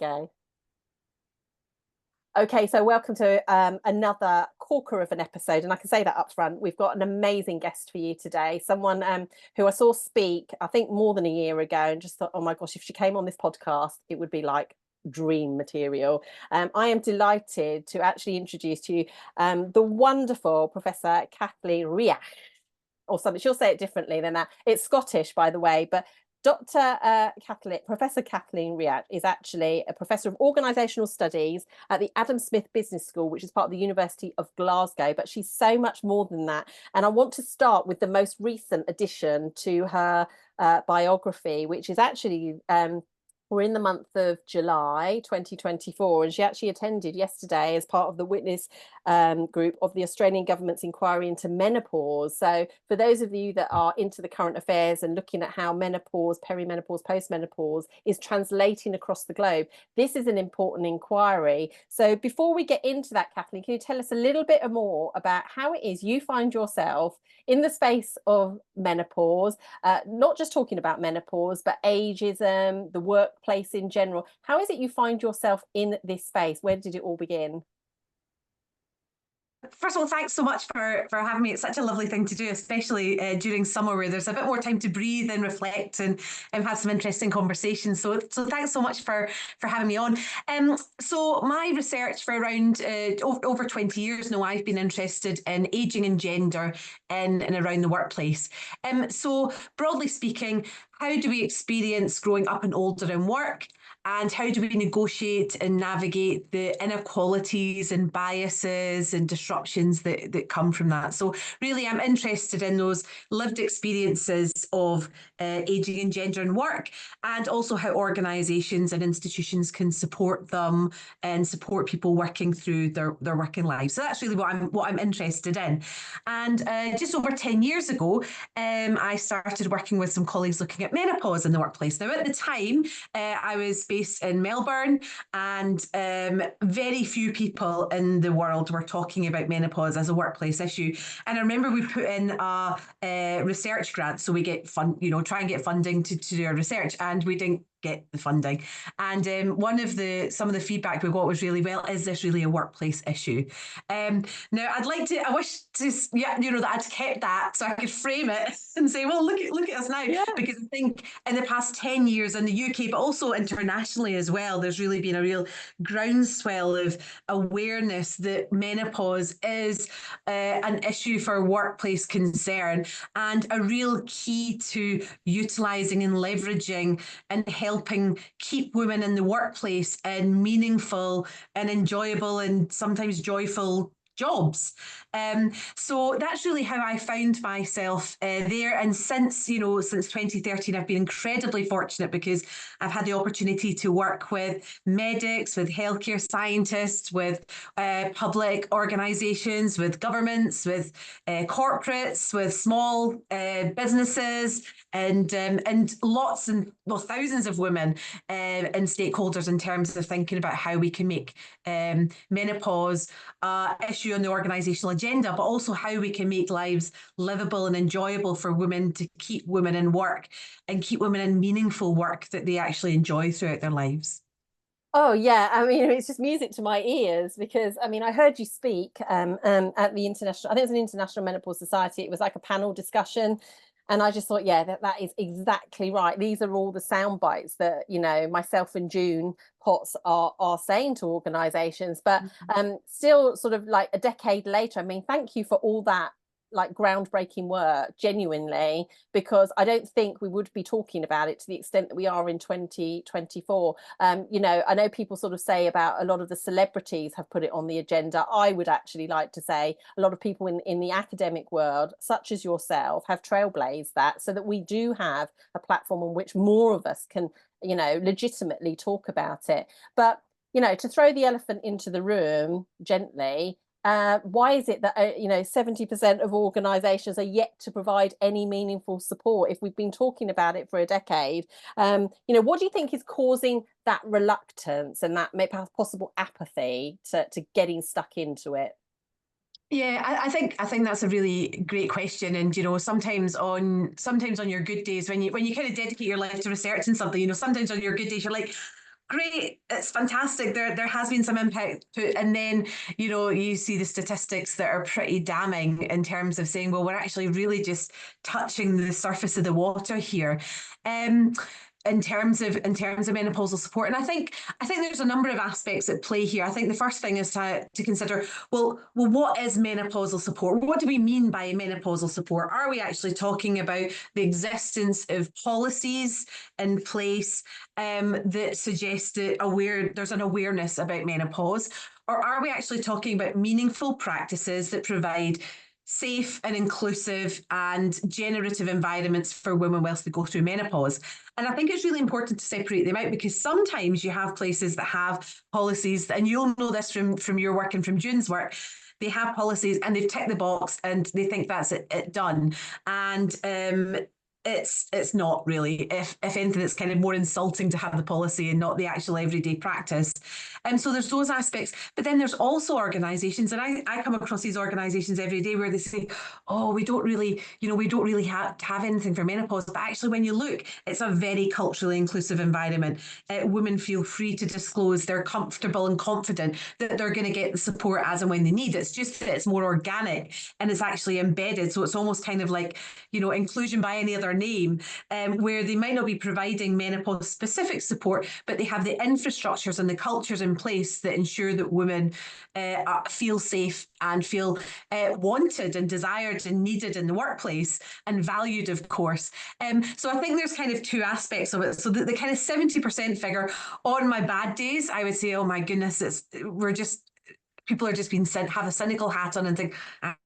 Glasgow. Okay, so welcome to another corker of an episode, and I can say that up front. We've got an amazing guest for you today, someone who I saw speak, I think more than a year ago, and just thought, oh my gosh, if she came on this podcast, it would be like dream material. I am delighted to actually introduce to you the wonderful Professor Kathleen Riach, or something. She'll say it differently than that. It's Scottish, by the way, but Professor Kathleen Riach is actually a Professor of Organisational Studies at the Adam Smith Business School, which is part of the University of Glasgow, but she's so much more than that. And I want to start with the most recent addition to her biography, which is actually we're in the month of July 2024, and she actually attended yesterday as part of the witness group of the Australian government's inquiry into menopause. So for those of you that are into the current affairs and looking at how menopause, perimenopause, postmenopause is translating across the globe, this is an important inquiry. So before we get into that, Kathleen, can you tell us a little bit more about how it is you find yourself in the space of menopause, not just talking about menopause, but ageism, the workplace in general? How is it you find yourself in this space? Where did it all begin? First of all, thanks so much for having me. It's such a lovely thing to do, especially during summer where there's a bit more time to breathe and reflect and have some interesting conversations. So thanks so much for having me on. So my research for around over 20 years now, I've been interested in ageing and gender in and around the workplace. So broadly speaking, how do we experience growing up and older in work? And how do we negotiate and navigate the inequalities and biases and disruptions that come from that? So really, I'm interested in those lived experiences of ageing and gender in work, and also how organisations and institutions can support them and support people working through their working lives. So that's really what I'm interested in. And just over 10 years ago, I started working with some colleagues looking at menopause in the workplace. Now, at the time, I was based in Melbourne, and very few people in the world were talking about menopause as a workplace issue. And I remember we put in a research grant, so we get try and get funding to do our research, and we didn't get the funding. And some of the feedback we got was really, well, is this really a workplace issue? Now I wish that I'd kept that so I could frame it and say, well, look at us now. Yeah. Because I think in the past 10 years in the UK, but also internationally as well, there's really been a real groundswell of awareness that menopause is an issue for workplace concern, and a real key to utilising and leveraging and helping keep women in the workplace in meaningful and enjoyable and sometimes joyful jobs. So that's really how I found myself there. And since 2013, I've been incredibly fortunate because I've had the opportunity to work with medics, with healthcare scientists, with public organisations, with governments, with corporates, with small businesses, and lots and thousands of women and stakeholders in terms of thinking about how we can make menopause issue on the organisational agenda, but also how we can make lives livable and enjoyable for women, to keep women in work and keep women in meaningful work that they actually enjoy throughout their lives. Oh yeah, I mean, it's just music to my ears, because I mean, I heard you speak at the international, I think it was an International Menopause Society. It was like a panel discussion, and I just thought, yeah, that is exactly right. These are all the sound bites that, myself and June Potts are saying to organisations. But still, sort of like a decade later, I mean, thank you for all that like groundbreaking work, genuinely, because I don't think we would be talking about it to the extent that we are in 2024. I know people sort of say about a lot of the celebrities have put it on the agenda. I would actually like to say a lot of people in the academic world, such as yourself, have trailblazed that, so that we do have a platform on which more of us can, legitimately talk about it. But, to throw the elephant into the room gently, why is it that 70% of organisations are yet to provide any meaningful support if we've been talking about it for a decade? What do you think is causing that reluctance and that maybe possible apathy to getting stuck into it? Yeah, I think that's a really great question. And sometimes on your good days, when you kind of dedicate your life to researching something, sometimes on your good days you're like, Great, it's fantastic. There has been some impact and then, you know, you see the statistics that are pretty damning in terms of saying, well, we're actually really just touching the surface of the water here. In terms of menopausal support. And I think there's a number of aspects at play here. I think the first thing is to consider, well, what is menopausal support? What do we mean by menopausal support? Are we actually talking about the existence of policies in place that suggest that there's an awareness about menopause? Or are we actually talking about meaningful practices that provide safe and inclusive and generative environments for women whilst they go through menopause? And I think it's really important to separate them out, because sometimes you have places that have policies, and you'll know this from your work and from June's work. They have policies and they've ticked the box and they think that's it done. And it's not really. If anything, it's kind of more insulting to have the policy and not the actual everyday practice. And so there's those aspects. But then there's also organisations, and I come across these organisations every day where they say, oh, we don't really have anything for menopause. But actually, when you look, it's a very culturally inclusive environment. Women feel free to disclose. They're comfortable and confident that they're going to get the support as and when they need. It's just that it's more organic and it's actually embedded. So it's almost kind of like, you know, inclusion by any other name, where they might not be providing menopause specific support, but they have the infrastructures and the cultures in place that ensure that women feel safe and feel wanted and desired and needed in the workplace, and valued, of course. So I think there's kind of two aspects of it. So the kind of 70% figure, on my bad days, I would say, oh my goodness, people are just being sent, have a cynical hat on and think,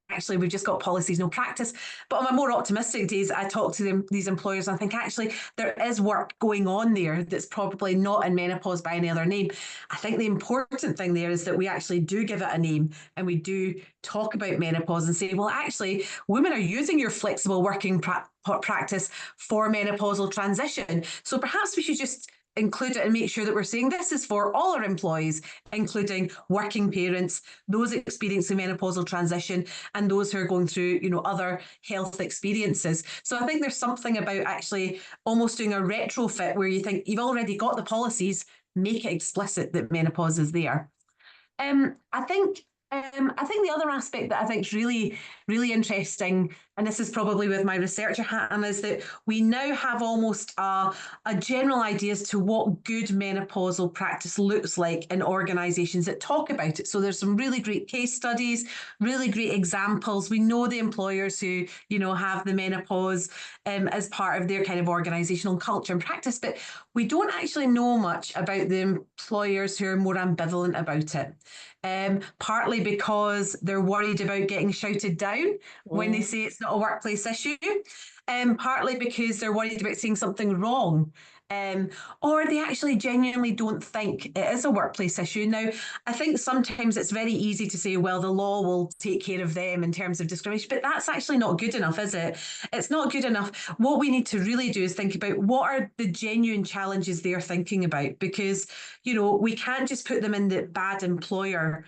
actually, we've just got policies, no practice. But on my more optimistic days, I talk to these employers and I think, actually, there is work going on there that's probably not in menopause by any other name. I think the important thing there is that we actually do give it a name, and we do talk about menopause and say, well, actually, women are using your flexible working practice for menopausal transition. So perhaps we should just include it and make sure that we're saying this is for all our employees, including working parents, those experiencing menopausal transition, and those who are going through, you know, other health experiences. So I think there's something about actually almost doing a retrofit where you think you've already got the policies, make it explicit that menopause is there. I think the other aspect that I think is really, really interesting, and this is probably with my researcher hat on, is that we now have almost a general idea as to what good menopausal practice looks like in organisations that talk about it. So there's some really great case studies, really great examples. We know the employers who, you know, have the menopause as part of their kind of organisational culture and practice, but we don't actually know much about the employers who are more ambivalent about it. Partly because they're worried about getting shouted down when they say it's not a workplace issue, partly because they're worried about saying something wrong, or they actually genuinely don't think it is a workplace issue. Now, I think sometimes it's very easy to say, well, the law will take care of them in terms of discrimination, but that's actually not good enough, is it? It's not good enough. What we need to really do is think about what are the genuine challenges they're thinking about, because, you know, we can't just put them in the bad employer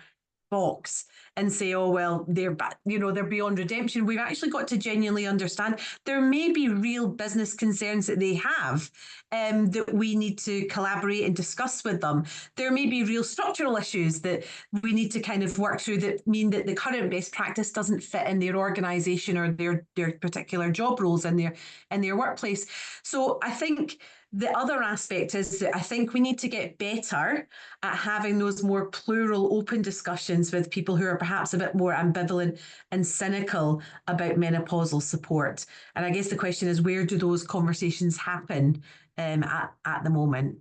box and say, oh, well, they're bad, you know, they're beyond redemption. We've actually got to genuinely understand there may be real business concerns that they have that we need to collaborate and discuss with them. There may be real structural issues that we need to kind of work through that mean that the current best practice doesn't fit in their organisation or their particular job roles in their workplace. So I think the other aspect is that I think we need to get better at having those more plural, open discussions with people who are perhaps a bit more ambivalent and cynical about menopausal support. And I guess the question is, where do those conversations happen at the moment?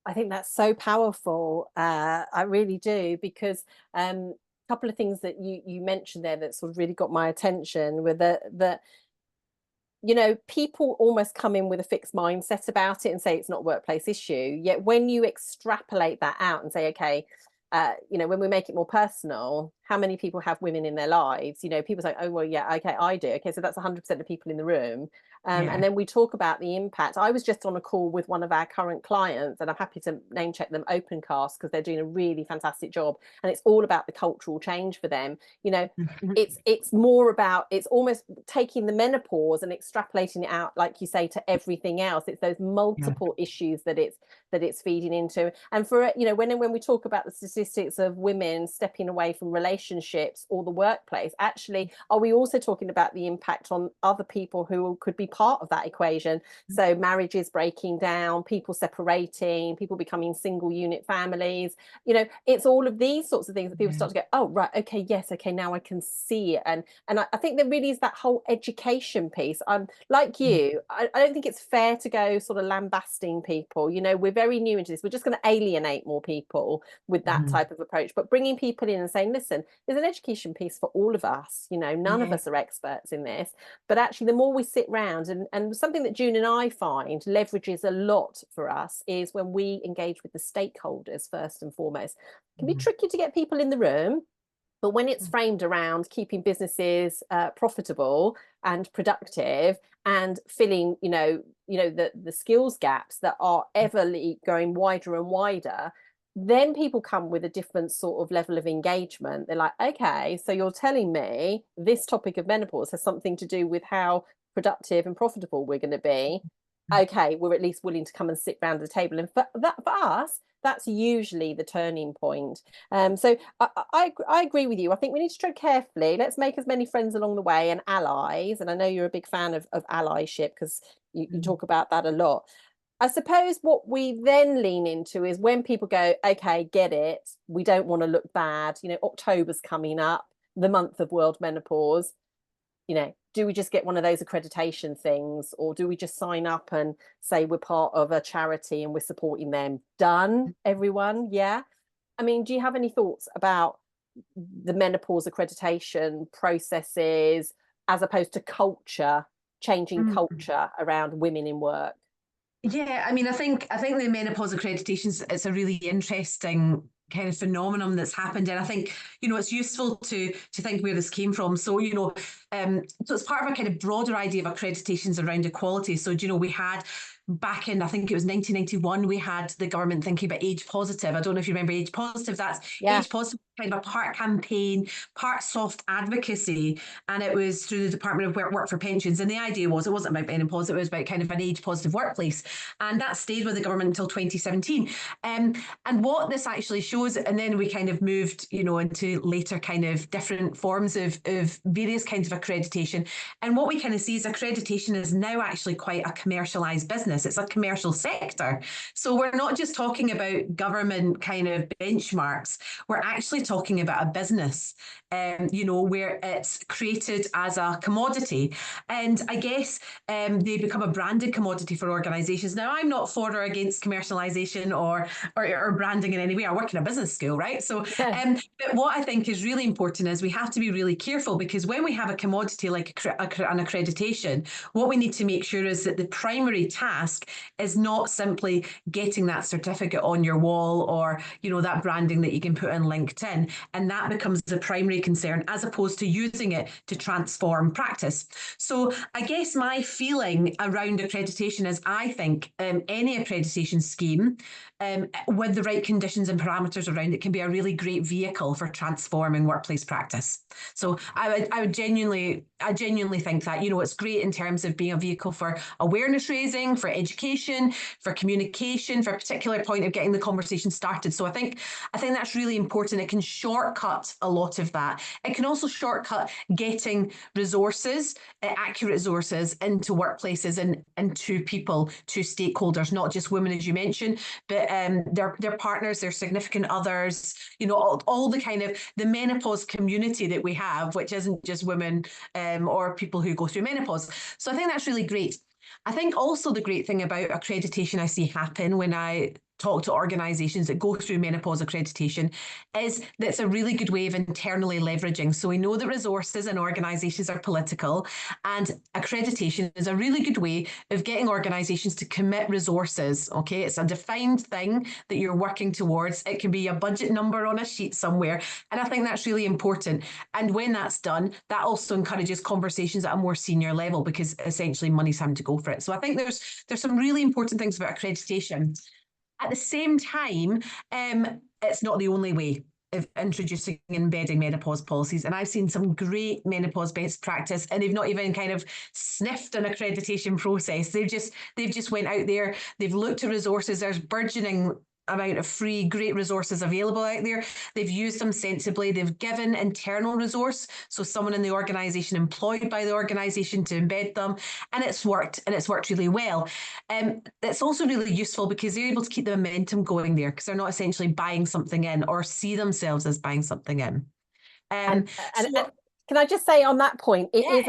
I think that's so powerful. I really do, because a couple of things that you mentioned there that sort of really got my attention were that you know, people almost come in with a fixed mindset about it and say it's not a workplace issue. Yet when you extrapolate that out and say, okay, you know, when we make it more personal, how many people have women in their lives? You know, people say, oh, well, yeah, okay, I do. Okay, so that's 100% of people in the room. And then we talk about the impact. I was just on a call with one of our current clients, and I'm happy to name check them, Opencast, because they're doing a really fantastic job. And it's all about the cultural change for them. You know, it's more about, it's almost taking the menopause and extrapolating it out, like you say, to everything else. It's those multiple issues that it's feeding into. And for, you know, when we talk about the statistics of women stepping away from relationships or the workplace, actually, are we also talking about the impact on other people who could be part of that equation? So marriages breaking down, people separating, people becoming single unit families. You know, it's all of these sorts of things that people start to go, oh, right, okay, yes, okay, now I can see it. And I think there really is that whole education piece. Like you, I don't think it's fair to go sort of lambasting people. You know, we're very new into this. We're just going to alienate more people with that type of approach. But bringing people in and saying, listen, there's an education piece for all of us. You know, none of us are experts in this. But actually, the more we sit round, and something that June and I find leverages a lot for us is when we engage with the stakeholders first and foremost. It can be tricky to get people in the room, but when it's framed around keeping businesses profitable and productive and filling, the skills gaps that are ever going wider and wider, then people come with a different sort of level of engagement. They're like, okay, so you're telling me this topic of menopause has something to do with how productive and profitable we're going to be. Okay, we're at least willing to come and sit around the table. And for us, that's usually the turning point. So I agree with you. I think we need to tread carefully. Let's make as many friends along the way and allies. And I know you're a big fan of allyship, because you talk about that a lot. I suppose what we then lean into is when people go, okay, get it, we don't want to look bad. You know, October's coming up, the month of World Menopause. You know, do we just get one of those accreditation things, or do we just sign up and say we're part of a charity and we're supporting them? Done, everyone. Yeah. I mean, do you have any thoughts about the menopause accreditation processes as opposed to culture, changing culture around women in work? Yeah, I mean, I think the menopause accreditations, it's a really interesting kind of phenomenon that's happened, and I think it's useful to think where this came from. So so it's part of a kind of broader idea of accreditations around equality. So we had back in, I think it was 1991, we had the government thinking about age positive. I don't know if you remember age positive. That's age positive, kind of a part campaign, part soft advocacy, and it was through the Department of Work for Pensions. And the idea was, it wasn't about menopause, it was about kind of an age positive workplace, and that stayed with the government until 2017. And what this actually shows, and then we kind of moved, into later kind of different forms of various kinds of accreditation. And what we kind of see is accreditation is now actually quite a commercialised business. It's a commercial sector. So we're not just talking about government kind of benchmarks. We're actually talking about a business, where it's created as a commodity. And I guess they become a branded commodity for organisations. Now, I'm not for or against commercialisation or branding in any way. I work in a business school, right? So, but what I think is really important is we have to be really careful, because when we have a commodity like an accreditation, what we need to make sure is that the primary task is not simply getting that certificate on your wall, or that branding that you can put on LinkedIn, and that becomes the primary concern, as opposed to using it to transform practice. So I guess my feeling around accreditation is, I think any accreditation scheme with the right conditions and parameters around it can be a really great vehicle for transforming workplace practice. So I genuinely think that it's great in terms of being a vehicle for awareness raising, for education, for communication, for a particular point of getting the conversation started. So I think that's really important. It can shortcut a lot of that. It can also shortcut getting resources, accurate resources, into workplaces and to people, to stakeholders, not just women, as you mentioned, but their partners, their significant others, all the kind of the menopause community that we have, which isn't just women or people who go through menopause. So I think that's really great. I think also the great thing about accreditation I see happen when I talk to organisations that go through menopause accreditation is that it's a really good way of internally leveraging. So we know that resources and organisations are political, and accreditation is a really good way of getting organisations to commit resources. Okay, it's a defined thing that you're working towards. It can be a budget number on a sheet somewhere, and I think that's really important. And when that's done, that also encourages conversations at a more senior level, because essentially money's having to go for it. So I think there's some really important things about accreditation. At the same time, it's not the only way of introducing and embedding menopause policies. And I've seen some great menopause best practice, and they've not even kind of sniffed an accreditation process. They've just went out there, they've looked at resources. There's burgeoning amount of free, great resources available out there. They've used them sensibly. They've given internal resource, so someone in the organisation employed by the organisation to embed them, and it's worked really well. It's also really useful because they're able to keep the momentum going there, because they're not essentially buying something in or see themselves as buying something in. And can I just say on that point, it's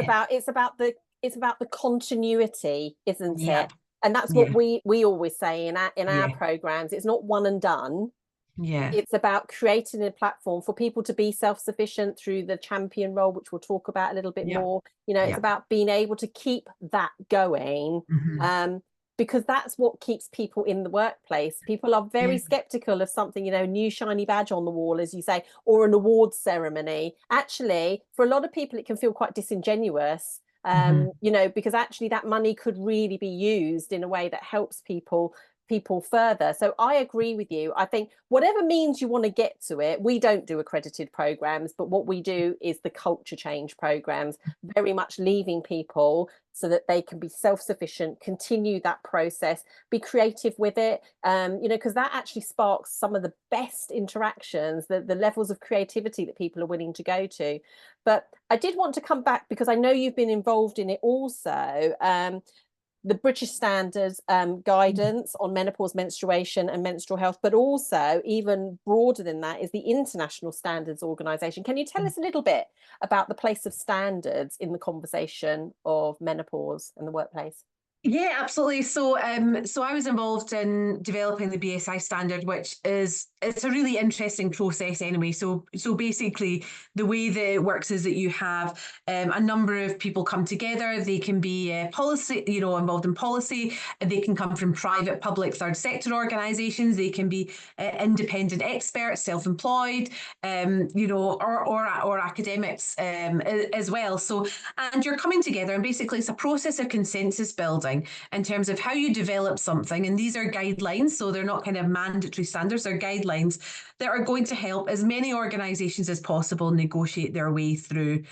about the continuity, isn't it? And that's what we always say in our programs. It's not one and done. Yeah. It's about creating a platform for people to be self-sufficient through the champion role, which we'll talk about a little bit more. You know, it's about being able to keep that going, because that's what keeps people in the workplace. People are very skeptical of something, you know, new shiny badge on the wall, as you say, or an awards ceremony. Actually, for a lot of people, it can feel quite disingenuous. You know, because actually that money could really be used in a way that helps people further. So I agree with you. I think whatever means you want to get to it, we don't do accredited programs, but what we do is the culture change programs, very much leaving people so that they can be self-sufficient, continue that process, be creative with it, you know, because that actually sparks some of the best interactions, the levels of creativity that people are willing to go to. But I did want to come back, because I know you've been involved in it also, the British Standards guidance on menopause, menstruation and menstrual health, but also even broader than that is the International Standards Organisation. Can you tell us a little bit about the place of standards in the conversation of menopause in the workplace? Yeah, absolutely. So I was involved in developing the BSI standard, which it's a really interesting process anyway. So basically the way that it works is that you have a number of people come together. They can be policy, you know, involved in policy. They can come from private, public, third sector organisations. They can be independent experts, self-employed, you know, or academics as well. So, and you're coming together, and basically it's a process of consensus building in terms of how you develop something. And these are guidelines, so they're not kind of mandatory standards, they're guidelines that are going to help as many organisations as possible negotiate their way through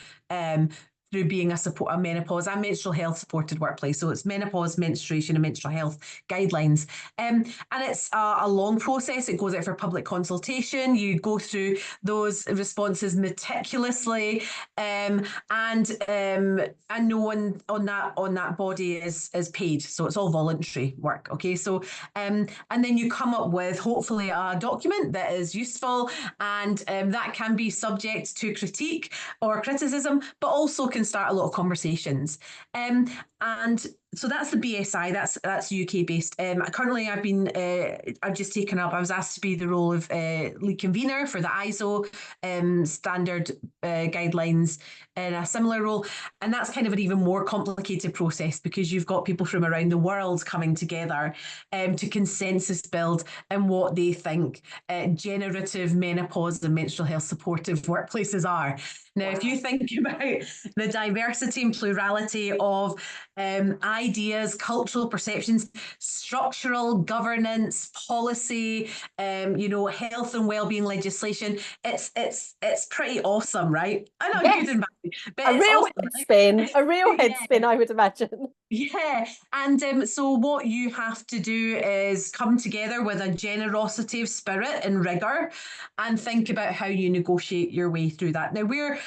being a menopause and menstrual health supported workplace. So it's menopause, menstruation and menstrual health guidelines. And it's a long process. It goes out for public consultation. You go through those responses meticulously, and no one on that body is paid. So it's all voluntary work. Okay. So and then you come up with hopefully a document that is useful, and that can be subject to critique or criticism, but also can start a lot of conversations. And so that's the BSI. That's UK based. Currently, I've just taken up. I was asked to be the role of lead convener for the ISO standard guidelines in a similar role, and that's kind of an even more complicated process, because you've got people from around the world coming together to consensus build and what they think generative menopause and menstrual health supportive workplaces are. Now, if you think about the diversity and plurality of ideas, cultural perceptions, structural governance, policy, you know, health and wellbeing legislation, it's pretty awesome, right? I know, good and bad, but a real head spin, I would imagine. Yeah, and so what you have to do is come together with a generosity of spirit and rigour, and think about how you negotiate your way through that. Now, we're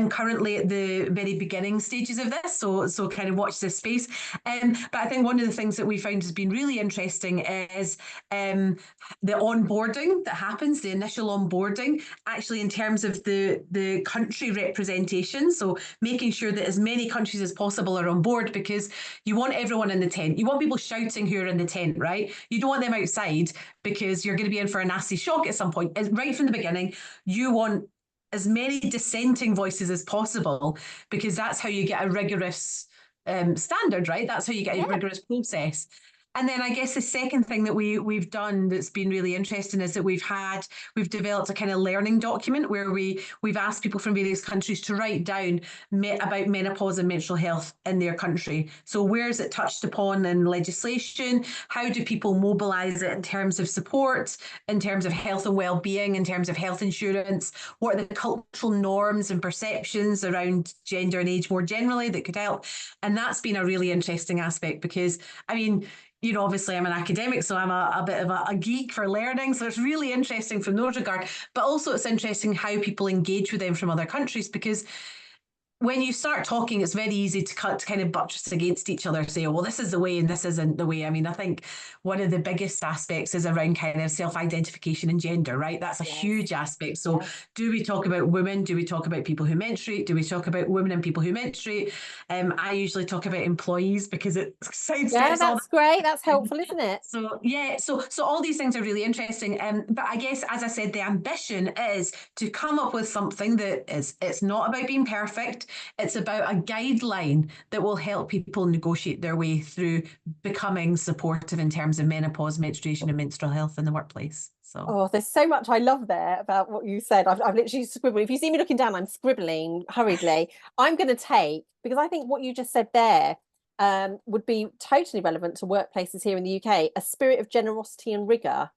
currently at the very beginning stages of this, so kind of watch this space. But I think one of the things that we found has been really interesting is the onboarding that happens, the initial onboarding, actually in terms of the country representation. So making sure that as many countries as possible are on board, because you want everyone in the tent. You want people shouting who are in the tent, right? You don't want them outside, because you're going to be in for a nasty shock at some point. Right from the beginning, you want as many dissenting voices as possible, because that's how you get a rigorous standard, right? That's how you get a rigorous process. And then I guess the second thing that we've done that's been really interesting is that we've developed a kind of learning document where we've asked people from various countries to write down about menopause and menstrual health in their country. So where is it touched upon in legislation? How do people mobilise it in terms of support, in terms of health and well-being, in terms of health insurance? What are the cultural norms and perceptions around gender and age more generally that could help? And that's been a really interesting aspect, because, I mean, obviously I'm an academic, so I'm a bit of a geek for learning. So it's really interesting from those regard, but also it's interesting how people engage with them from other countries, because when you start talking, it's very easy to kind of buttress against each other, say, oh, well, this is the way and this isn't the way. I mean, I think one of the biggest aspects is around kind of self-identification and gender, right? That's a huge aspect. So do we talk about women? Do we talk about people who menstruate? Do we talk about women and people who menstruate? I usually talk about employees, because it sidesteps all that's great. That's helpful, isn't it? So so all these things are really interesting. But I guess, as I said, the ambition is to come up with something that it's not about being perfect. It's about a guideline that will help people negotiate their way through becoming supportive in terms of menopause, menstruation, and menstrual health in the workplace. So. Oh, there's so much I love there about what you said. I've literally scribbled. If you see me looking down, I'm scribbling hurriedly. I'm going to take, because I think what you just said there would be totally relevant to workplaces here in the UK, a spirit of generosity and rigor.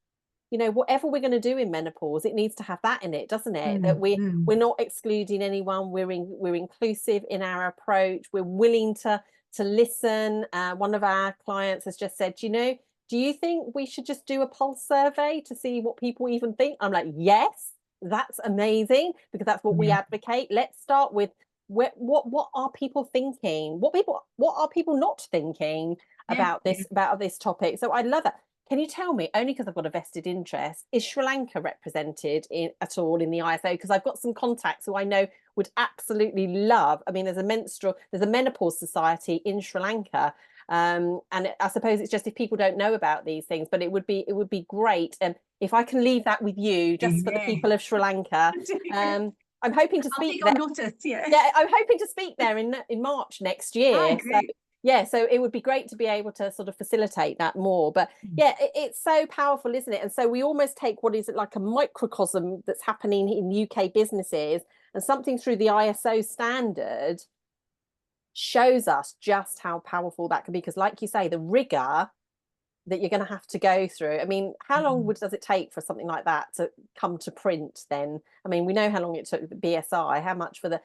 Whatever we're going to do in menopause, it needs to have that in it, doesn't it? That we're not excluding anyone. We're inclusive in our approach. We're willing to listen. One of our clients has just said, do you think we should just do a pulse survey to see what people even think? I'm like, yes, that's amazing, because that's what we advocate. Let's start with what are people thinking? What are people not thinking about this topic? So I love that. Can you tell me, only because I've got a vested interest, is Sri Lanka represented at all in the ISO? Because I've got some contacts who I know would absolutely love. I mean, there's a menopause society in Sri Lanka, and I suppose it's just if people don't know about these things, but it would be great. And if I can leave that with you, just for the people of Sri Lanka. I'm hoping to speak there. Notice, I'm hoping to speak there in March next year. So it would be great to be able to sort of facilitate that more. But it's so powerful, isn't it? And so we almost take what is like a microcosm that's happening in UK businesses, and something through the ISO standard shows us just how powerful that can be. Because like you say, the rigor that you're going to have to go through. I mean, how long does it take for something like that to come to print then? I mean, we know how long it took the BSI, how long for the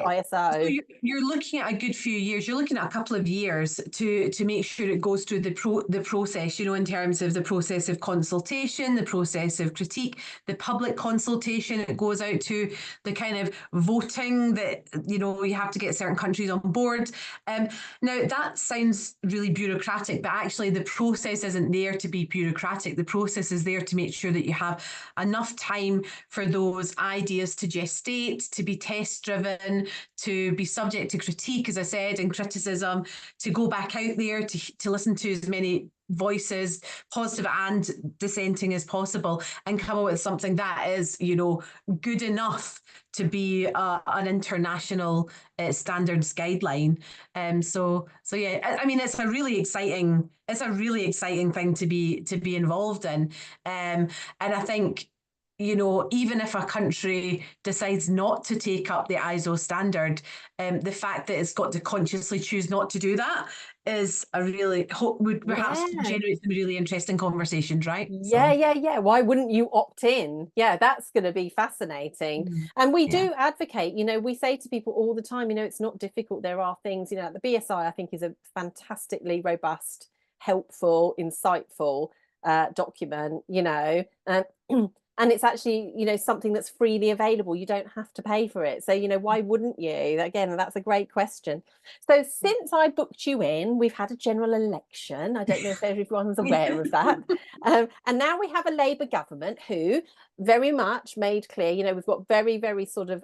ISO? So you're looking at a good few years. You're looking at a couple of years to make sure it goes through the process, in terms of the process of consultation, the process of critique, the public consultation it goes out to, the kind of voting that, you have to get certain countries on board. Now, that sounds really bureaucratic, but actually the process isn't there to be bureaucratic. The process is there to make sure that you have enough time for those ideas to gestate, to be test driven, to be subject to critique, as I said, and criticism, to go back out there, to listen to as many voices, positive and dissenting, as possible, and come up with something that is, good enough to be an international standards guideline. So yeah, I mean, it's a really exciting thing to be involved in. And I think, even if a country decides not to take up the ISO standard, the fact that it's got to consciously choose not to do that is would perhaps generate some really interesting conversations, right? Yeah. Why wouldn't you opt in? Yeah, that's going to be fascinating. And we do advocate, we say to people all the time, it's not difficult. There are things, the BSI, I think, is a fantastically robust, helpful, insightful document, And it's actually, you know, something that's freely available. You don't have to pay for it. So, you know, why wouldn't you? Again, that's a great question. So since I booked you in, we've had a general election. I don't know if everyone's aware of that. And now we have a Labour government who very much made clear, you know, we've got very, very sort of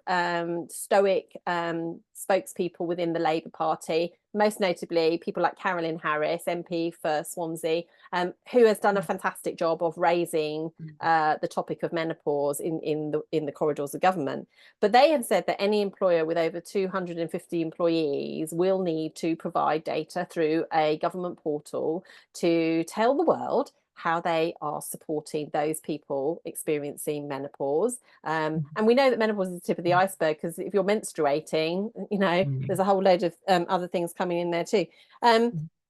stoic spokespeople within the Labour Party, most notably people like Carolyn Harris, MP for Swansea, who has done a fantastic job of raising the topic of menopause in the corridors of government. But they have said that any employer with over 250 employees will need to provide data through a government portal to tell the world how they are supporting those people experiencing menopause. And we know that menopause is the tip of the iceberg, because if you're menstruating, you know, there's a whole load of other things coming in there too.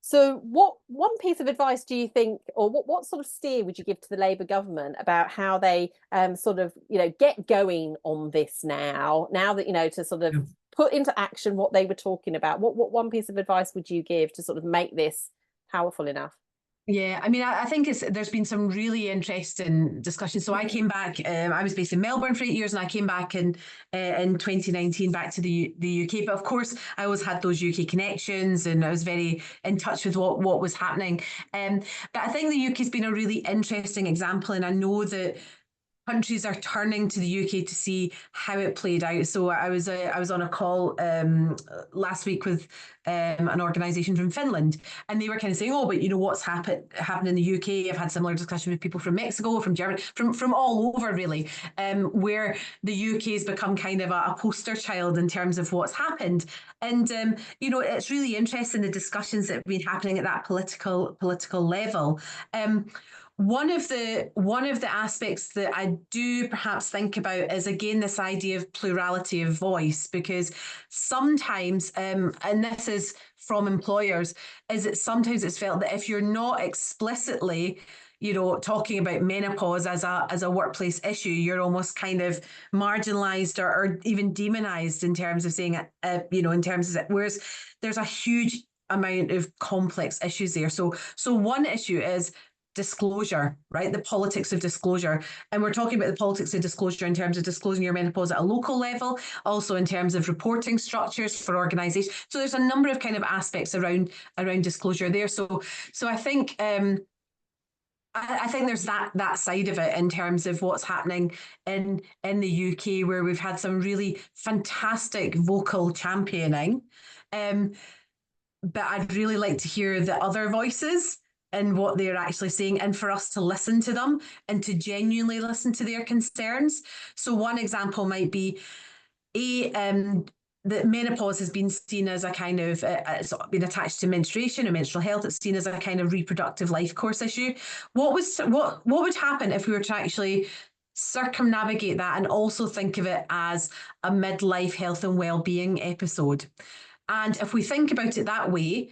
So what one piece of advice do you think, or what sort of steer would you give to the Labour government about how they sort of, you know, get going on this now that, you know, to sort of put into action what they were talking about? What one piece of advice would you give to sort of make this powerful enough? Yeah, I mean, I think there's been some really interesting discussions. So I came back. I was based in Melbourne for 8 years, and I came back in 2019 back to the UK. But of course, I always had those UK connections, and I was very in touch with what was happening. But I think the UK has been a really interesting example, and I know that countries are turning to the UK to see how it played out. So I was on a call last week with an organisation from Finland, and they were kind of saying, "Oh, but you know what's happened in the UK?" I've had similar discussion with people from Mexico, from Germany, from all over really, where the UK has become kind of a poster child in terms of what's happened. And you know, it's really interesting the discussions that have been happening at that political level. One of the aspects that I do perhaps think about is, again, this idea of plurality of voice, because sometimes, and this is from employers, is that sometimes it's felt that if you're not explicitly, you know, talking about menopause as a workplace issue, you're almost kind of marginalized or even demonized in terms of saying it, you know, in terms of it, whereas there's a huge amount of complex issues there. So one issue is disclosure, right? The politics of disclosure. And we're talking about the politics of disclosure in terms of disclosing your menopause at a local level, also in terms of reporting structures for organizations. So there's a number of kind of aspects around disclosure there. So I think I think there's that side of it in terms of what's happening in the UK, where we've had some really fantastic vocal championing. But I'd really like to hear the other voices and what they're actually saying, and for us to listen to them and to genuinely listen to their concerns. So one example might be that menopause has been seen as a kind of, it's been attached to menstruation and menstrual health. It's seen as a kind of reproductive life course issue. What would happen if we were to actually circumnavigate that and also think of it as a midlife health and well-being episode? And if we think about it that way,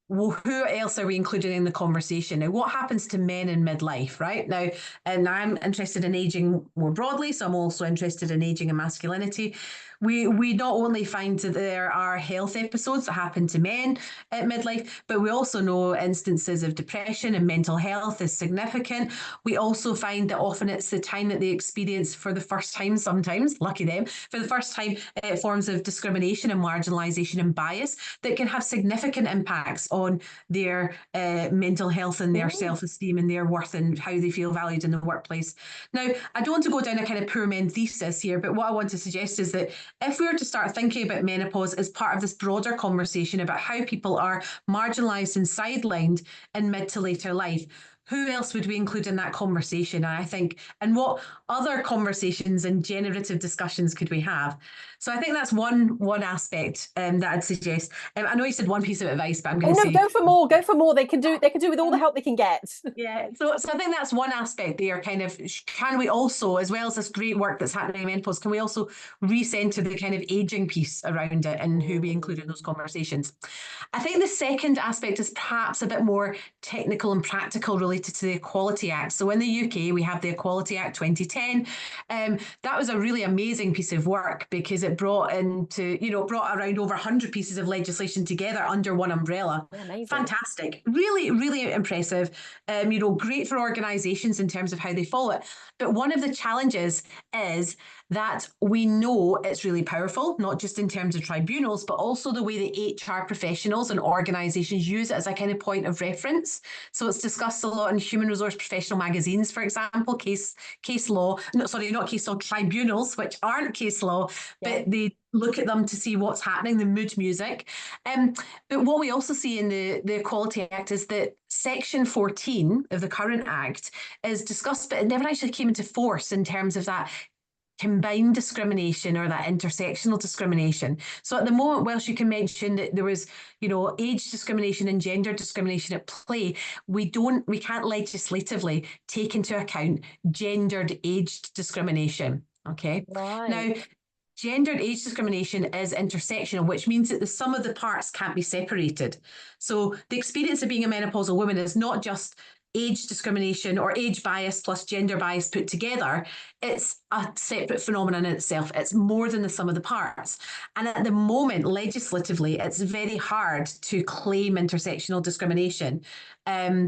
well, who else are we including in the conversation? Now, what happens to men in midlife, right? Now, and I'm interested in aging more broadly, so I'm also interested in aging and masculinity. We not only find that there are health episodes that happen to men at midlife, but we also know instances of depression and mental health is significant. We also find that often it's the time that they experience for the first time, sometimes, lucky them, for the first time, forms of discrimination and marginalisation and bias that can have significant impacts on their mental health and their self-esteem and their worth and how they feel valued in the workplace. Now, I don't want to go down a kind of poor men thesis here, but what I want to suggest is that if we were to start thinking about menopause as part of this broader conversation about how people are marginalised and sidelined in mid to later life, who else would we include in that conversation? And I think, and what other conversations and generative discussions could we have? So I think that's one aspect that I'd suggest. I know you said one piece of advice, but I'm going to say, go for more. Go for more. They can do with all the help they can get. Yeah, so I think that's one aspect there. Kind of, can we also, as well as this great work that's happening in menopause, can we also recenter the kind of aging piece around it and who we include in those conversations? I think the second aspect is perhaps a bit more technical and practical, really related to the Equality Act. So in the UK, we have the Equality Act 2010. That was a really amazing piece of work because it brought around over 100 pieces of legislation together under one umbrella. Yeah, amazing. Fantastic. Really, really impressive. Great for organisations in terms of how they follow it. But one of the challenges is that we know it's really powerful, not just in terms of tribunals, but also the way the HR professionals and organisations use it as a kind of point of reference. So it's discussed a lot in human resource professional magazines, for example, case law, not case law, tribunals, which aren't case law, but they look at them to see what's happening, the mood music. But what we also see in the Equality Act is that Section 14 of the current Act is discussed, but it never actually came into force in terms of that combined discrimination or that intersectional discrimination. So at the moment, whilst you can mention that there was, age discrimination and gender discrimination at play, we can't legislatively take into account gendered aged discrimination. Okay. Right. Now, gendered age discrimination is intersectional, which means that the sum of the parts can't be separated. So the experience of being a menopausal woman is not just age discrimination or age bias plus gender bias put together. It's a separate phenomenon in itself. It's more than the sum of the parts. And at the moment, legislatively, it's very hard to claim intersectional discrimination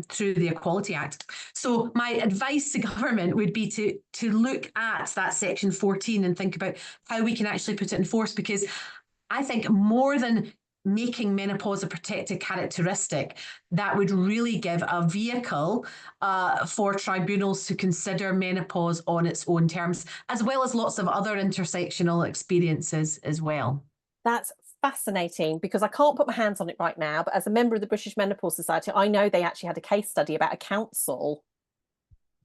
through the Equality Act. So my advice to government would be to look at that Section 14 and think about how we can actually put it in force, because I think more than making menopause a protected characteristic, that would really give a vehicle for tribunals to consider menopause on its own terms, as well as lots of other intersectional experiences as well. That's fascinating, because I can't put my hands on it right now, but as a member of the British Menopause Society, I know they actually had a case study about a council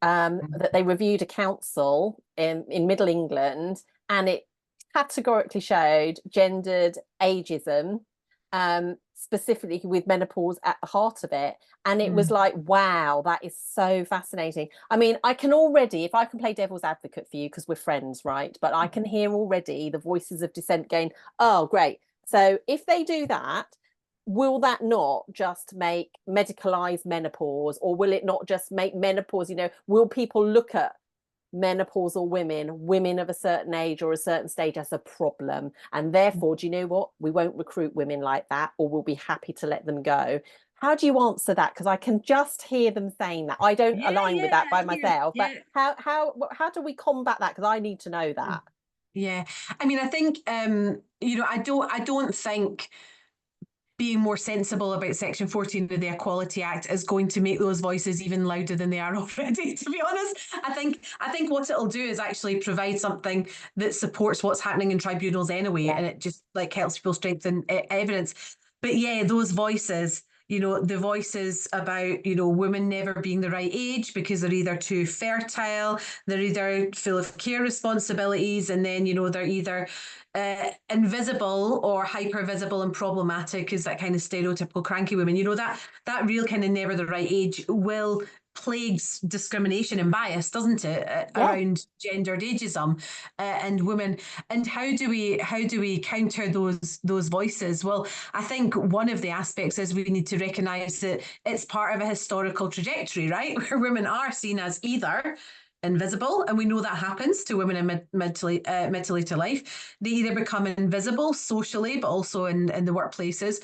that they reviewed, a council in Middle England, and it categorically showed gendered ageism, specifically with menopause at the heart of it. And it was like, wow, that is so fascinating. I mean, I can already, if I can play devil's advocate for you, because we're friends, right? But I can hear already the voices of dissent going, oh, great. So if they do that, will that not just make medicalized menopause, or will it not just make menopause, will people look at menopausal women of a certain age or a certain stage as a problem, and therefore, do you know what, we won't recruit women like that, or we'll be happy to let them go? How do you answer that? Because I can just hear them saying that. I don't align with that by myself, but how do we combat that? Because I need to know that. Yeah, I mean, I think I don't think being more sensible about Section 14 of the Equality Act is going to make those voices even louder than they are already, to be honest. I think what it'll do is actually provide something that supports what's happening in tribunals anyway, and it just helps people strengthen evidence. But yeah, those voices, the voices about, women never being the right age because they're either too fertile, they're either full of care responsibilities, and then, they're either invisible or hyper visible and problematic is that kind of stereotypical cranky woman. That real kind of never the right age will plagues discrimination and bias, doesn't it, around gendered ageism and women. And how do we counter those voices? Well, I think one of the aspects is we need to recognise that it's part of a historical trajectory, right, where women are seen as either invisible, and we know that happens to women in mid to later life. They either become invisible socially, but also in the workplaces,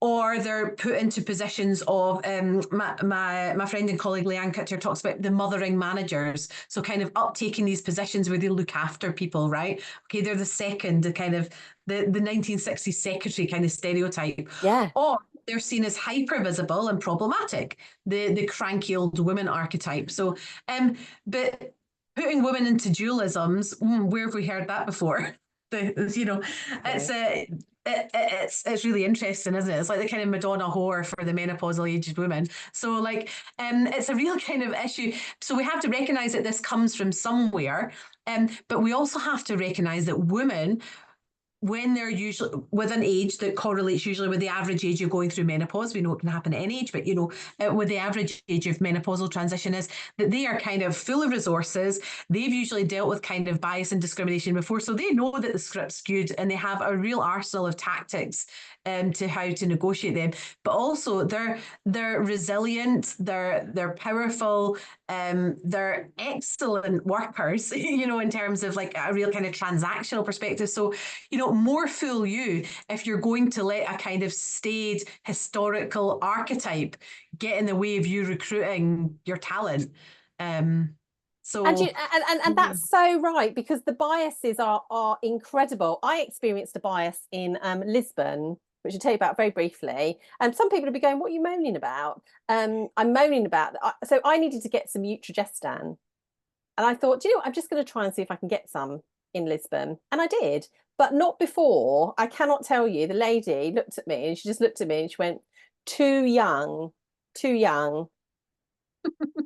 or they're put into positions of my friend and colleague Leanne Kutcher talks about the mothering managers. So kind of uptaking these positions where they look after people, right? Okay, they're the kind of the 1960s secretary kind of stereotype. Yeah. Or they're seen as hyper visible and problematic, the cranky old woman archetype. So, but putting women into dualisms, where have we heard that before? It's really interesting, isn't it? It's like the kind of Madonna whore for the menopausal aged woman. So it's a real kind of issue. So we have to recognise that this comes from somewhere, but we also have to recognise that women when they're usually with an age that correlates usually with the average age you're going through menopause. We know it can happen at any age, but with the average age of menopausal transition is that they are kind of full of resources. They've usually dealt with kind of bias and discrimination before, so they know that the script's skewed, and they have a real arsenal of tactics to how to negotiate them. But also they're resilient, they're powerful, they're excellent workers, in terms of like a real kind of transactional perspective. So, more fool you if you're going to let a kind of staid historical archetype get in the way of you recruiting your talent. So and that's so right, because the biases are incredible. I experienced a bias in Lisbon, which I'll tell you about very briefly. And some people will be going, "What are you moaning about?" I'm moaning about. So I needed to get some Utrogestan, and I thought, I'm just going to try and see if I can get some in Lisbon, and I did, but not before. I cannot tell you. The lady looked at me, and she just looked at me, and she went, "Too young, too young."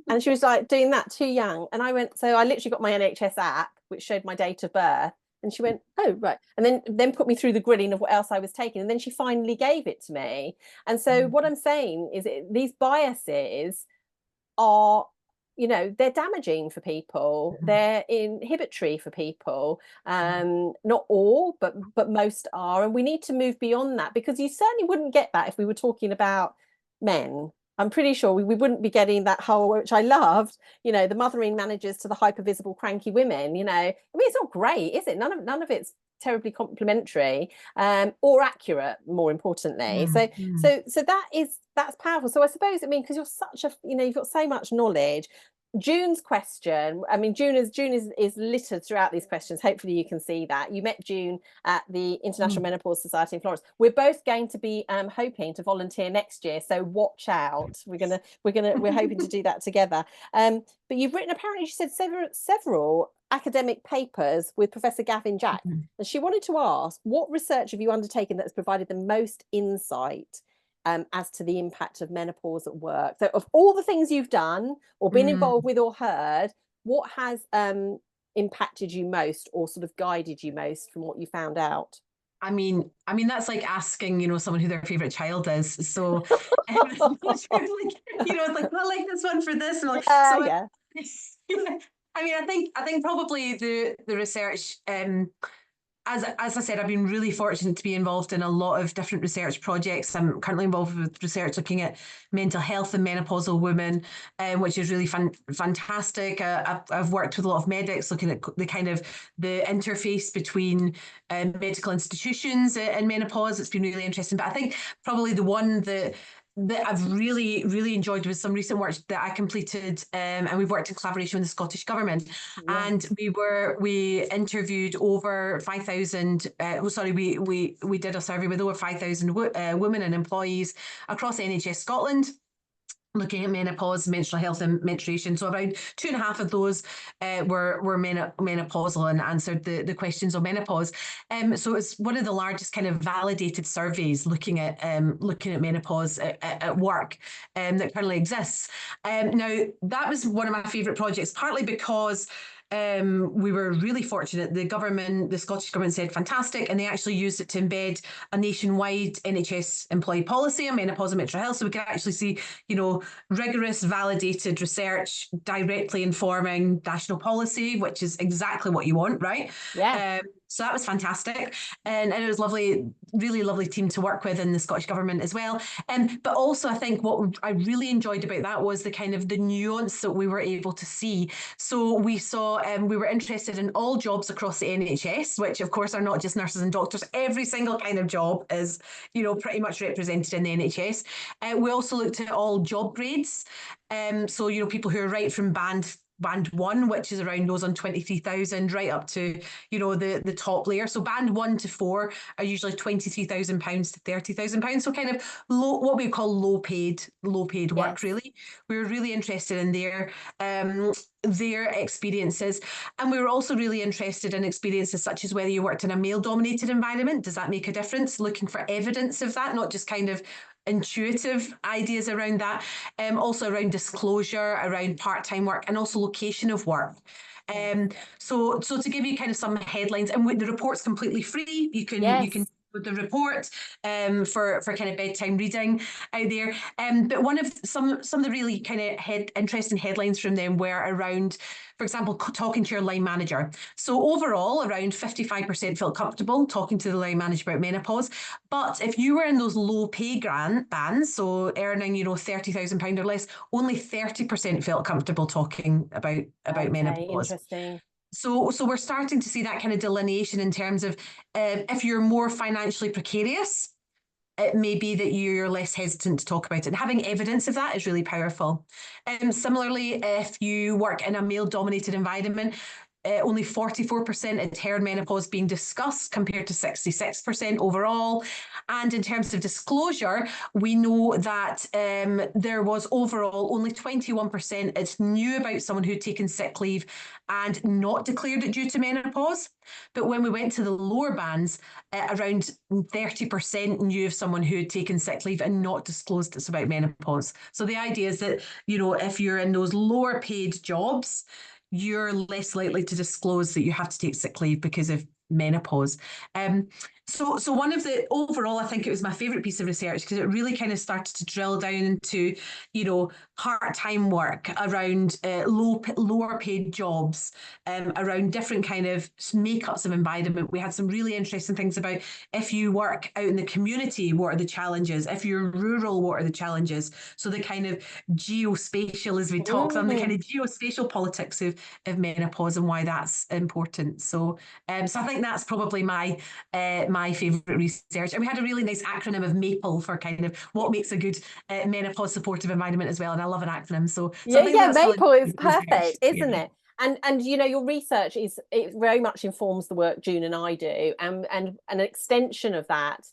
And she was like, "Doing that, too young." And I went, so I literally got my NHS app, which showed my date of birth. And she went, "Oh, right." And then put me through the grilling of what else I was taking. And then she finally gave it to me. And so what I'm saying is these biases are, they're damaging for people. They're inhibitory for people. Not all, but most are. And we need to move beyond that, because you certainly wouldn't get that if we were talking about men. I'm pretty sure we wouldn't be getting that whole, which I loved, the mothering managers to the hypervisible cranky women. I mean, it's not great, is it? None of it's terribly complimentary or accurate, more importantly. So that's powerful. So I suppose, because you're such a, you've got so much knowledge. June's question, June is littered throughout these questions. Hopefully you can see that. You met June at the International Menopause Society in Florence. We're both going to be hoping to volunteer next year, so watch out. We're hoping to do that together. But you've written, apparently, she said several academic papers with Professor Gavin Jack, and she wanted to ask, what research have you undertaken that has provided the most insight as to the impact of menopause at work? So of all the things you've done or been involved with or heard, what has impacted you most or sort of guided you most from what you found out? I mean, that's like asking, someone who their favorite child is. So, it's like, I like this one for this. And like, Yeah. I think probably the research, as I said, I've been really fortunate to be involved in a lot of different research projects. I'm currently involved with research looking at mental health and menopausal women, which is really fantastic. I've worked with a lot of medics looking at the kind of the interface between medical institutions and menopause. It's been really interesting. But I think probably the one that I've really, really enjoyed was some recent work that I completed, and we've worked in collaboration with the Scottish Government. Yes. And we interviewed over 5,000. We did a survey with over 5,000 women and employees across NHS Scotland, looking at menopause, menstrual health, and menstruation. So around 2.5 of those were menopausal and answered the questions on menopause. So it's one of the largest kind of validated surveys looking at menopause at work that currently exists. Now that was one of my favourite projects, partly because we were really fortunate. The Scottish Government said fantastic, and they actually used it to embed a nationwide NHS employee policy on menopause and menstrual health. So we could actually see, rigorous, validated research directly informing national policy, which is exactly what you want, right? Yeah. So that was fantastic. And it was lovely, really lovely team to work with in the Scottish Government as well. But also I think what I really enjoyed about that was the kind of the nuance that we were able to see. So we saw, we were interested in all jobs across the NHS, which of course are not just nurses and doctors. Every single kind of job is, pretty much represented in the NHS. We also looked at all job grades. So, people who are right from band 1, which is around those on 23,000, right up to, the top layer. So band 1 to 4 are usually £23,000 to £30,000. So kind of low, what we call low paid work, really. We were really interested in their experiences. And we were also really interested in experiences such as whether you worked in a male-dominated environment. Does that make a difference? Looking for evidence of that, not just kind of intuitive ideas around that, also around disclosure, around part-time work, and also location of work. So to give you kind of some headlines, and the report's completely free. You can with the report for kind of bedtime reading out there. But one of some of the really kind of interesting headlines from them were around, for example, talking to your line manager. So overall, around 55% felt comfortable talking to the line manager about menopause. But if you were in those low pay bands, so earning, £30,000 or less, only 30% felt comfortable talking about menopause. Interesting. So we're starting to see that kind of delineation in terms of if you're more financially precarious, it may be that you're less hesitant to talk about it. And having evidence of that is really powerful. Similarly, if you work in a male-dominated environment, only 44% had heard menopause being discussed compared to 66% overall. And in terms of disclosure, we know that there was overall only 21% knew about someone who'd taken sick leave and not declared it due to menopause. But when we went to the lower bands, around 30% knew of someone who had taken sick leave and not disclosed it's about menopause. So the idea is that, if you're in those lower paid jobs, you're less likely to disclose that you have to take sick leave because of menopause. So one of the overall, I think it was my favourite piece of research because it really kind of started to drill down into, part-time work around lower paid jobs, around different kind of makeups of environment. We had some really interesting things about if you work out in the community, what are the challenges? If you're rural, what are the challenges? So the kind of geospatial, as we talk, the kind of geospatial politics of menopause and why that's important. So I think that's probably my favourite research. And we had a really nice acronym of MAPLE for kind of what makes a good menopause supportive environment as well. And I love an acronym. So I think that's MAPLE really is perfect, isn't it? And your research it very much informs the work June and I do, and an extension of that,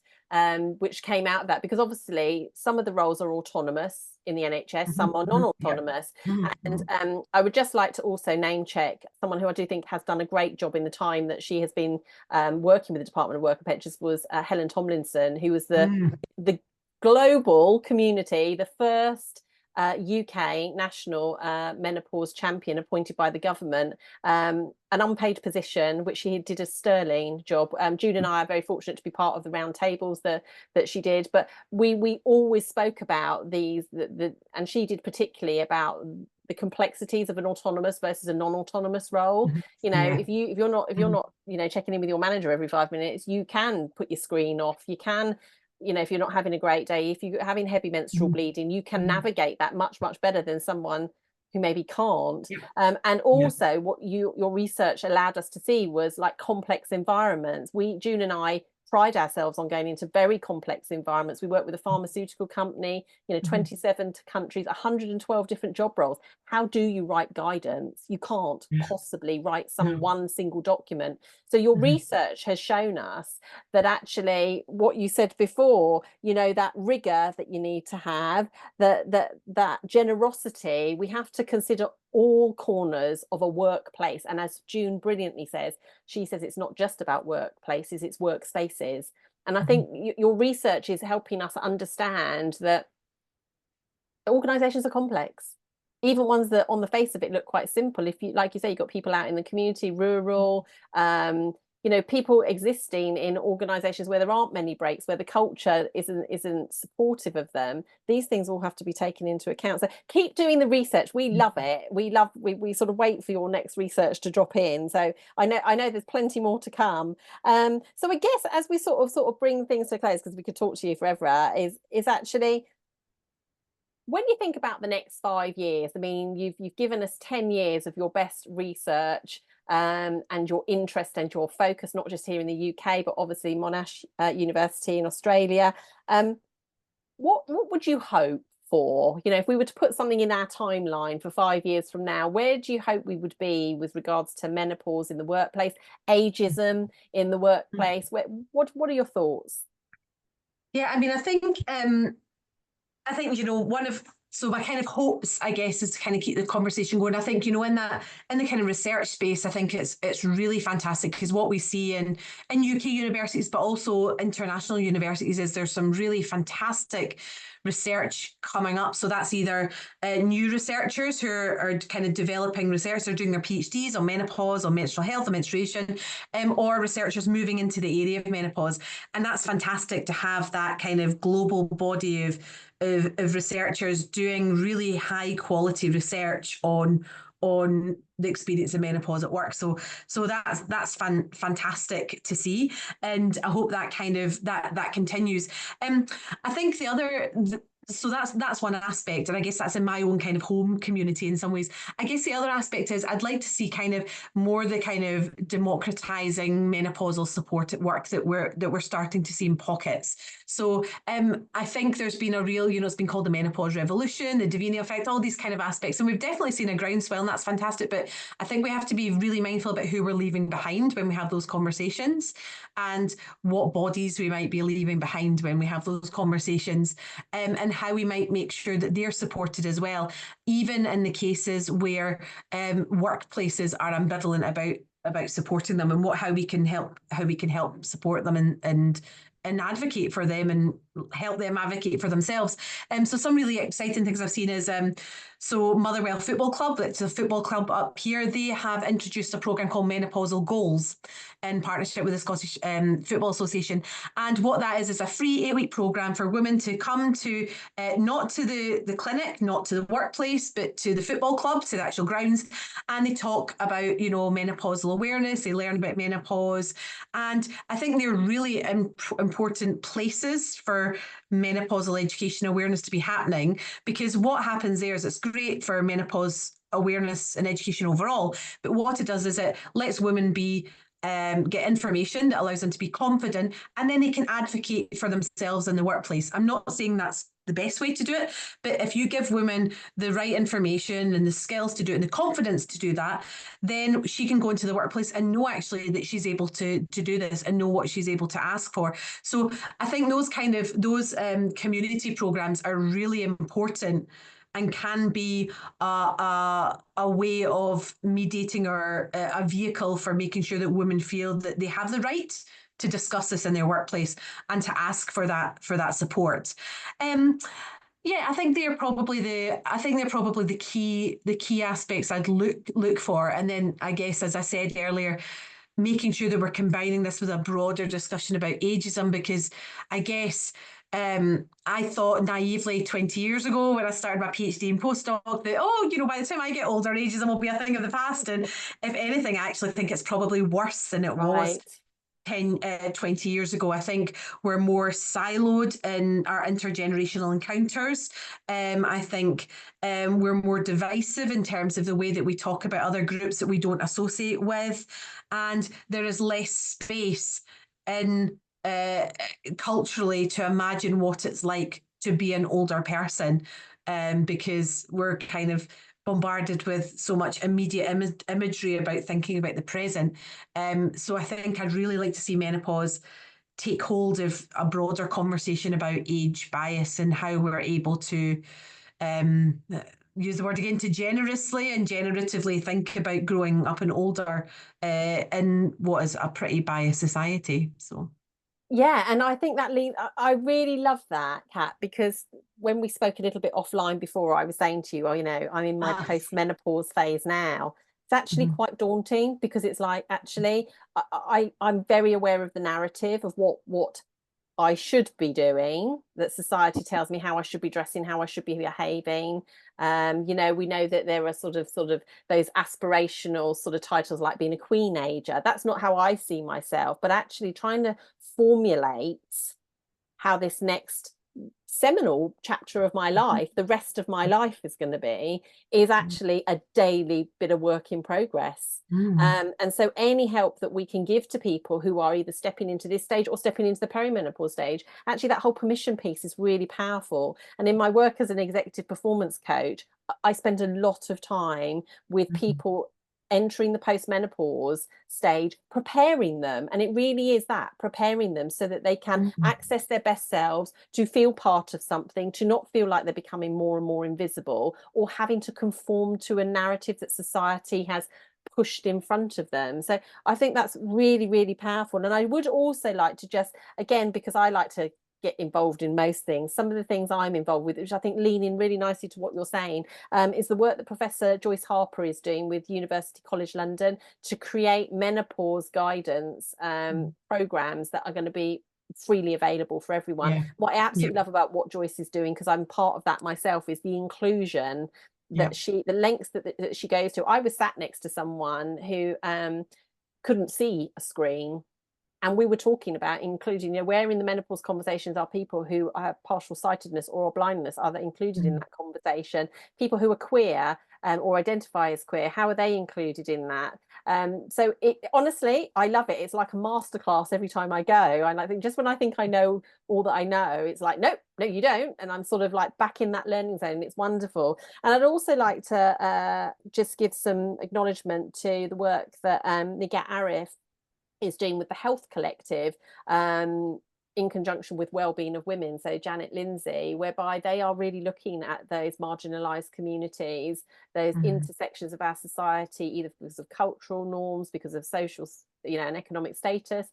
which came out of that, because obviously some of the roles are autonomous in the NHS, some are non-autonomous. And I would just like to also name check someone who I do think has done a great job in the time that she has been working with the Department of Work and Pensions, was Helen Tomlinson, who was the global community, the first UK national menopause champion appointed by the government, an unpaid position, which she did a sterling job. June and I are very fortunate to be part of the round tables that she did, but we always spoke about these, and she did particularly about the complexities of an autonomous versus a non-autonomous role. If you're not checking in with your manager every 5 minutes, you can put your screen off. You can, if you're not having a great day, if you're having heavy menstrual bleeding, you can navigate that much better than someone who maybe can't. And also what your research allowed us to see was like complex environments. June and I pride ourselves on going into very complex environments. We work with a pharmaceutical company, 27 countries, 112 different job roles. How do you write guidance? You can't possibly write one single document. So your research has shown us that actually what you said before, that rigor that you need to have, that generosity, we have to consider all corners of a workplace. And as June brilliantly says, she says it's not just about workplaces, it's workspaces. And I think your research is helping us understand that organisations are complex, even ones that on the face of it look quite simple. If you, like you say, you've got people out in the community, rural, people existing in organisations where there aren't many breaks, where the culture isn't supportive of them. These things all have to be taken into account. So keep doing the research. We love it. We sort of wait for your next research to drop in. So I know there's plenty more to come. So I guess as we sort of bring things to a close, because we could talk to you forever, is actually, when you think about the next 5 years, I mean, you've given us 10 years of your best research, and your interest and your focus, not just here in the UK, but obviously Monash University in Australia. What would you hope for? If we were to put something in our timeline for 5 years from now, where do you hope we would be with regards to menopause in the workplace, ageism in the workplace? What are your thoughts? Yeah, I mean, I think so my kind of hopes, I guess, is to kind of keep the conversation going. I think, in the kind of research space, I think it's really fantastic, because what we see in UK universities, but also international universities, is there's some really fantastic research coming up. So that's either new researchers who are kind of developing research, they're doing their PhDs on menopause, on menstrual health and menstruation, or researchers moving into the area of menopause. And that's fantastic to have that kind of global body of researchers doing really high quality research on the experience of menopause at work. So that's fantastic to see, and I hope that kind of that continues. I think the other. So that's one aspect, and I guess that's in my own kind of home community in some ways. I guess the other aspect is I'd like to see kind of more the kind of democratizing menopausal support at work that we're starting to see in pockets. So I think there's been a real, it's been called the menopause revolution, the Davini effect, all these kind of aspects, and we've definitely seen a groundswell, and that's fantastic. But I think we have to be really mindful about who we're leaving behind when we have those conversations, and what bodies we might be leaving behind when we have those conversations, and how we might make sure that they're supported as well, even in the cases where workplaces are ambivalent about supporting them, and how we can help support them and advocate for them and help them advocate for themselves. So some really exciting things I've seen is so Motherwell Football Club, it's a football club up here, they have introduced a programme called Menopausal Goals in partnership with the Scottish Football Association. And what that is a free 8-week programme for women to come to, not to the clinic, not to the workplace, but to the football club, to the actual grounds. And they talk about, menopausal awareness, they learn about menopause. And I think they're really important places for menopausal education awareness to be happening, because what happens there is it's great for menopause awareness and education overall, but what it does is it lets women get information that allows them to be confident, and then they can advocate for themselves in the workplace. I'm not saying that's the best way to do it, but if you give women the right information and the skills to do it and the confidence to do that, then she can go into the workplace and know actually that she's able to do this and know what she's able to ask for. So I think those community programs are really important and can be a way of mediating or a vehicle for making sure that women feel that they have the right to discuss this in their workplace and to ask for that support. Yeah, I think they're probably the key aspects I'd look for. And then I guess, as I said earlier, making sure that we're combining this with a broader discussion about ageism, because I guess I thought naively 20 years ago when I started my PhD in postdoc that, by the time I get older, ageism will be a thing of the past. And if anything, I actually think it's probably worse than it was 20 years ago. I think we're more siloed in our intergenerational encounters. I think we're more divisive in terms of the way that we talk about other groups that we don't associate with. And there is less space in culturally to imagine what it's like to be an older person, because we're kind of bombarded with so much immediate imagery about thinking about the present. So I think I'd really like to see menopause take hold of a broader conversation about age bias and how we're able to use the word again, to generously and generatively think about growing up and older in what is a pretty biased society. So. Yeah, and I think that I really love that, Kat, because when we spoke a little bit offline before, I was saying to you, I'm in my post-menopause phase now. It's actually quite daunting, because it's like, actually, I'm very aware of the narrative of what I should be doing, that society tells me how I should be dressing, how I should be behaving. We know that there are sort of those aspirational sort of titles like being a queenager. That's not how I see myself, but actually trying to formulate how this next seminal chapter of my life, the rest of my life is going to be, is actually a daily bit of work in progress. And so any help that we can give to people who are either stepping into this stage or stepping into the perimenopause stage, actually that whole permission piece is really powerful. And in my work as an executive performance coach, I spend a lot of time with people entering the postmenopause stage, preparing them. And it really is that, preparing them so that they can access their best selves, to feel part of something, to not feel like they're becoming more and more invisible or having to conform to a narrative that society has pushed in front of them. So I think that's really, really powerful. And I would also like to just, again, because I like to get involved in most things. Some of the things I'm involved with, which I think lean in really nicely to what you're saying, is the work that Professor Joyce Harper is doing with University College London to create menopause guidance programs that are going to be freely available for everyone. Yeah. What I absolutely love about what Joyce is doing, because I'm part of that myself, is the inclusion that the lengths that she goes to. I was sat next to someone who couldn't see a screen, and we were talking about including, where in the menopause conversations are people who have partial sightedness or blindness, are they included in that conversation? People who are queer or identify as queer, how are they included in that? So honestly, I love it. It's like a masterclass every time I go. And I think just when I think I know all that I know, it's like, no, you don't. And I'm sort of like back in that learning zone. It's wonderful. And I'd also like to just give some acknowledgement to the work that Nigat Arif is doing with the Health Collective in conjunction with Wellbeing of Women, so Janet Lindsay, whereby they are really looking at those marginalised communities, those intersections of our society, either because of cultural norms, because of social, and economic status.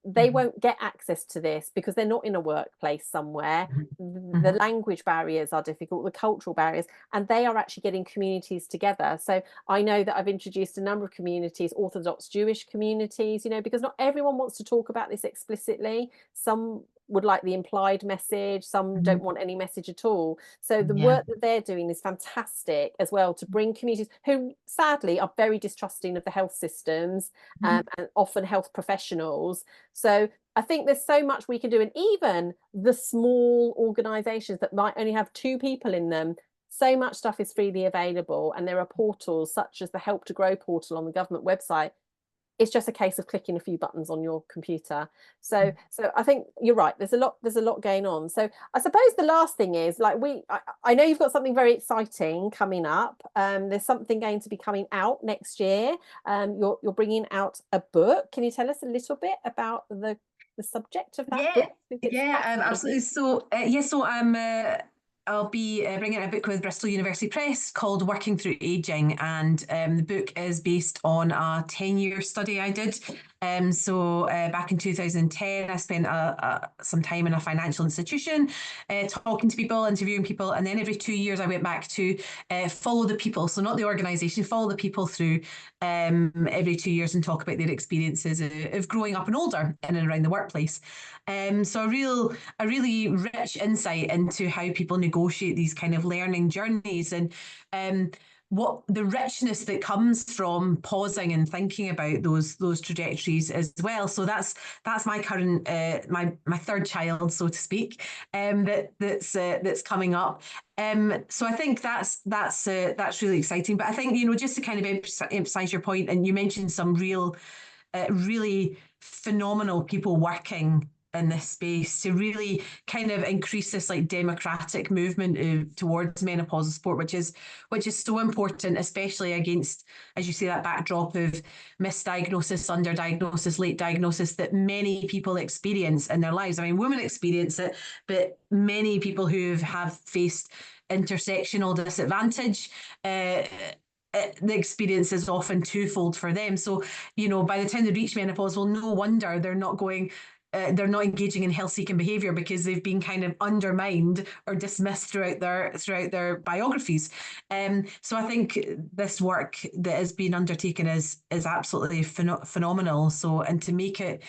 They won't get access to this because they're not in a workplace somewhere. The language barriers are difficult, the cultural barriers, and they are actually getting communities together. So I know that I've introduced a number of communities, Orthodox Jewish communities, because not everyone wants to talk about this explicitly. Some would like the implied message, some don't want any message at all. So the work that they're doing is fantastic as well, to bring communities who sadly are very distrusting of the health systems and often health professionals. So I think there's so much we can do, and even the small organisations that might only have 2 people in them, so much stuff is freely available, and there are portals such as the Help to Grow portal on the government website. It's just a case of clicking a few buttons on your computer. So I think you're right. There's a lot going on. So I suppose the last thing is, like, I know you've got something very exciting coming up. There's something going to be coming out next year. You're bringing out a book. Can you tell us a little bit about the subject of that book? Absolutely. So I'll be bringing a book with Bristol University Press called Working Through Aging, and the book is based on a 10-year study I did. Back in 2010, I spent some time in a financial institution talking to people, interviewing people, and then every 2 years I went back to follow the people, so not the organisation, follow the people through every 2 years and talk about their experiences of growing up and older in and around the workplace. So a really rich insight into how people negotiate these kind of learning journeys, and what the richness that comes from pausing and thinking about those trajectories as well. So that's my current my third child, so to speak, that's coming up. So I think that's really exciting. But I think, just to kind of emphasize your point, and you mentioned some really phenomenal people working in this space to really kind of increase this like democratic movement towards menopause support, which is so important, especially against, as you say, that backdrop of misdiagnosis, underdiagnosis, late diagnosis that many people experience in their lives. I mean, women experience it, but many people who have faced intersectional disadvantage, the experience is often twofold for them. So, by the time they reach menopause, well, no wonder they're not engaging in health-seeking behaviour, because they've been kind of undermined or dismissed throughout their biographies. So I think this work that is being undertaken is absolutely phenomenal. So, and to make it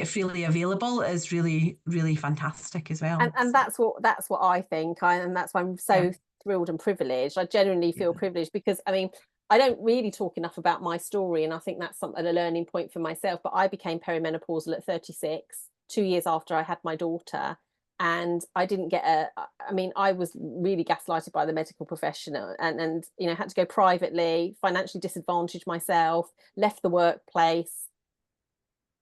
freely available is really, really fantastic as well. And that's what I think, and that's why I'm so thrilled and privileged. I genuinely feel privileged, because I mean, I don't really talk enough about my story, and I think that's a learning point for myself. But I became perimenopausal at 36, 2 years after I had my daughter, and I didn't get I was really gaslighted by the medical professional, and had to go privately, financially disadvantaged myself, left the workplace.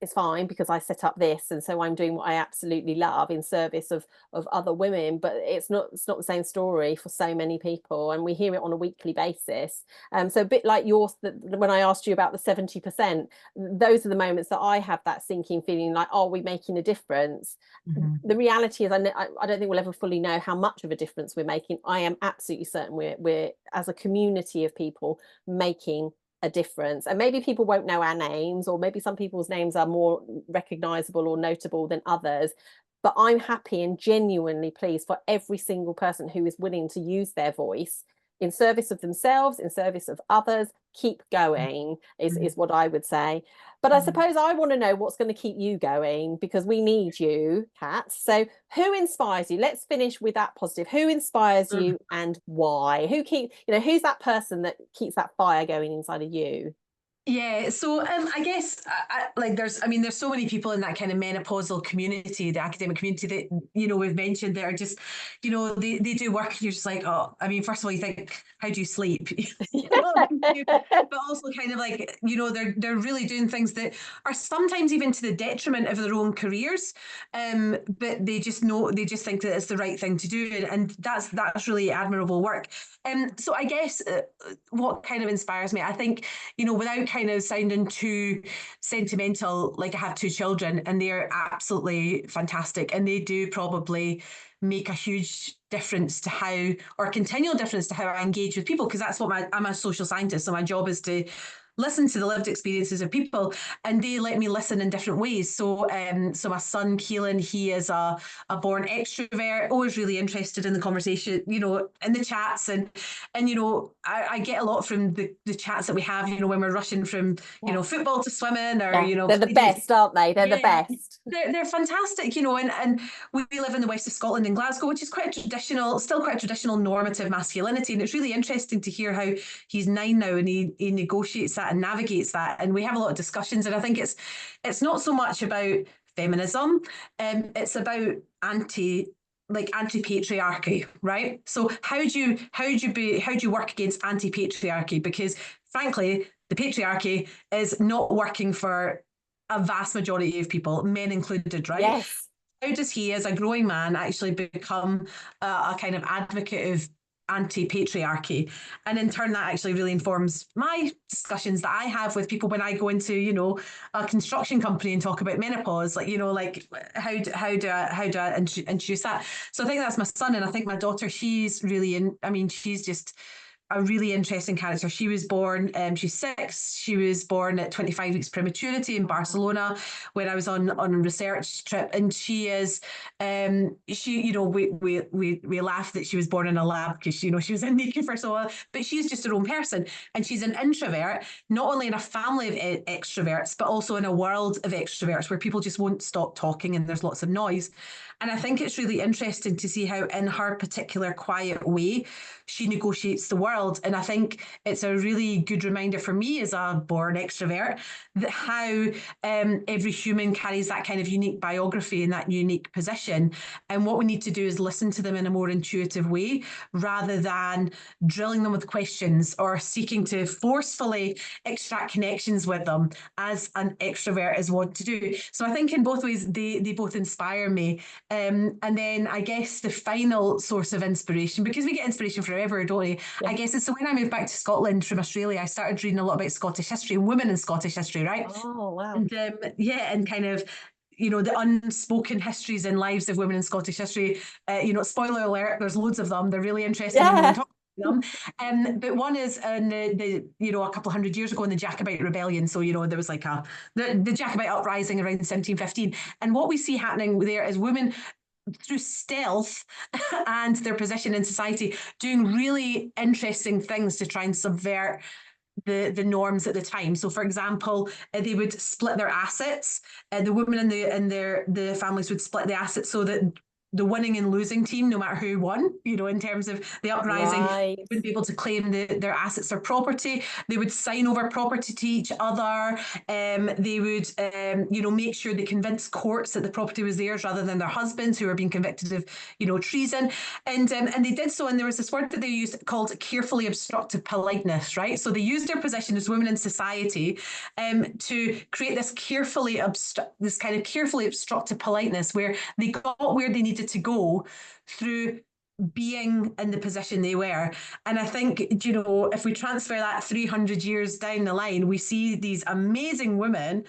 It's fine because I set up this, and so I'm doing what I absolutely love in service of other women. But it's not the same story for so many people, and we hear it on a weekly basis. So a bit like yours, when I asked you about the 70%, those are the moments that I have that sinking feeling like, are we making a difference? The reality is, I don't think we'll ever fully know how much of a difference we're making. I am absolutely certain we're as a community of people making a difference, and maybe people won't know our names, or maybe some people's names are more recognizable or notable than others, but I'm happy and genuinely pleased for every single person who is willing to use their voice in service of themselves, in service of others. Keep going is what I would say. But I suppose I want to know what's going to keep you going, because we need you, Kat. So who inspires you? Let's finish with that positive. Who inspires you and why? Who's that person that keeps that fire going inside of you? Yeah, so I guess there's so many people in that kind of menopausal community, the academic community that we've mentioned that are just they do work. And you're just like, oh, I mean, first of all, you think, how do you sleep? But also kind of like they're really doing things that are sometimes even to the detriment of their own careers, but they just think that it's the right thing to do, and that's really admirable work. So I guess what kind of inspires me, I think, without kind of sounding too sentimental, like I have two children and they're absolutely fantastic, and they do probably make a huge difference to how, or continual difference to how I engage with people, because that's what I'm a social scientist, so my job is to listen to the lived experiences of people, and they let me listen in different ways. So my son Keelan, he is a born extrovert, always really interested in the conversation, in the chats, and I get a lot from the chats that we have, when we're rushing from football to swimming, or they're the best, aren't they? They're the best. They're fantastic, and we live in the west of Scotland in Glasgow, which is still quite a traditional normative masculinity, and it's really interesting to hear how he's 9 now and he negotiates that and navigates that, and we have a lot of discussions, and I think it's not so much about feminism, it's about anti-patriarchy, right? So how do you work against anti-patriarchy? Because frankly, the patriarchy is not working for a vast majority of people, men included, right? Yes. How does he, as a growing man, actually become a kind of advocate of anti-patriarchy? And in turn, that actually really informs my discussions that I have with people when I go into, a construction company and talk about menopause, how do I introduce that? So I think that's my son, and I think my daughter, she's really she's just a really interesting character. She was born, she's 6. She was born at 25 weeks prematurity in Barcelona when I was on a research trip, and she is, we laughed that she was born in a lab because she was in NICU for so long, but she's just her own person, and she's an introvert, not only in a family of extroverts, but also in a world of extroverts where people just won't stop talking and there's lots of noise. And I think it's really interesting to see how, in her particular quiet way, she negotiates the world. And I think it's a really good reminder for me as a born extrovert that how every human carries that kind of unique biography and that unique position. And what we need to do is listen to them in a more intuitive way, rather than drilling them with questions or seeking to forcefully extract connections with them, as an extrovert is wont to do. So I think in both ways, they both inspire me. And then I guess the final source of inspiration, because we get inspiration forever, don't we? Yeah. I guess it's so when I moved back to Scotland from Australia, I started reading a lot about Scottish history and women in Scottish history, right? Oh, wow. And and kind of the unspoken histories and lives of women in Scottish history. Spoiler alert, there's loads of them. They're really interesting. Yeah. Them. But one is in the a couple of hundred years ago in the Jacobite rebellion. So there was like the Jacobite uprising around 1715, and what we see happening there is women, through stealth and their position in society, doing really interesting things to try and subvert the norms at the time. So, for example, they would split their assets. The women in the families would split the assets so that the winning and losing team, no matter who won, in terms of the uprising, wouldn't be able to claim their assets or property. They would sign over property to each other. They would, make sure they convinced courts that the property was theirs rather than their husbands, who were being convicted of, treason. And they did so. And there was this word that they used called carefully obstructive politeness, right? So they used their position as women in society to create this kind of carefully obstructive politeness, where they got where they needed to go through being in the position they were. And I think, if we transfer that 300 years down the line, we see these amazing women